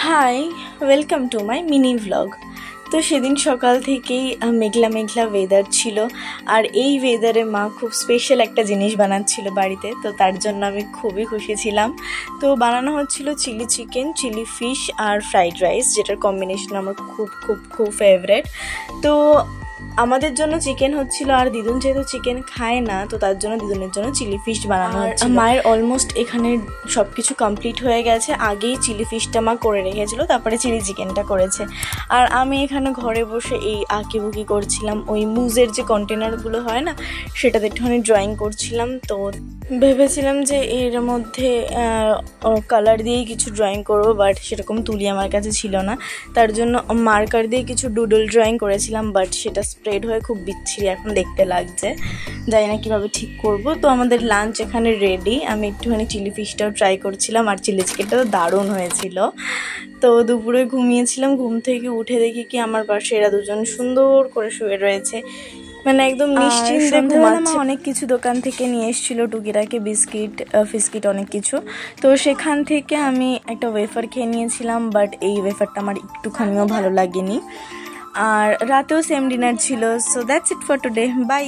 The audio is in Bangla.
High, welcome to my mini vlog. তো সেদিন সকাল থেকেই মেঘলা মেঘলা ওয়েদার ছিল, আর এই ওয়েদারে মা খুব স্পেশাল একটা জিনিস বানাচ্ছিল বাড়িতে। তো তার জন্য আমি খুবই খুশি ছিলাম। তো বানানো হচ্ছিল চিলি চিকেন, চিলি ফিশ আর ফ্রাইড রাইস, যেটার কম্বিনেশন আমার খুব খুব খুব ফেভারেট। তো আমাদের জন্য চিকেন হচ্ছিল, আর দিদুন যেহেতু চিকেন খায় না, তো তার জন্য দিদুনের জন্য চিলি ফিশ বানানো হচ্ছিল। মায়ের অলমোস্ট এখানে সব কিছু কমপ্লিট হয়ে গেছে, আগেই চিলি ফিশটা মা করে রেখেছিল, তারপরে চিলি চিকেনটা করেছে। আর আমি এখানে ঘরে বসে এই আঁকিবুকি করছিলাম, ওই মুজের যে কন্টেনারগুলো হয় না, সেটাতে একটুখানি ড্রয়িং করছিলাম। তো ভেবেছিলাম যে এর মধ্যে কালার দিয়েই কিছু ড্রয়িং করবো, বাট সেরকম তুলি আমার কাছে ছিল না। তার জন্য মার্কার দিয়ে কিছু ডুডল ড্রয়িং করেছিলাম, বাট সেটা স্প্রেড হয়ে খুব বিচ্ছিরি এখন দেখতে লাগছে, জানি না কীভাবে ঠিক করব। তো আমাদের লাঞ্চ এখানে রেডি। আমি একটুখানি চিলি ফিশটাও ট্রাই করছিলাম, আর চিলি চিকেনটা তো দারুণ হয়েছিল। তো দুপুরে ঘুমিয়েছিলাম, ঘুম থেকে উঠে দেখি কি আমার পাশে এরা দুজন সুন্দর করে শুয়ে রয়েছে, মানে একদম নিশ্চিন্তে ঘুমাচ্ছে। অনেক কিছু দোকান থেকে নিয়ে এসেছিলো, টুকিটাকি বিস্কিট ফিস্কিট অনেক কিছু। তো সেখান থেকে আমি একটা ওয়েফার খেয়ে নিয়েছিলাম, বাট এই ওয়েফারটা আমার একটুখানিও ভালো লাগেনি। আর রাতেও সেম ডিনার ছিল। So that's it for today, by.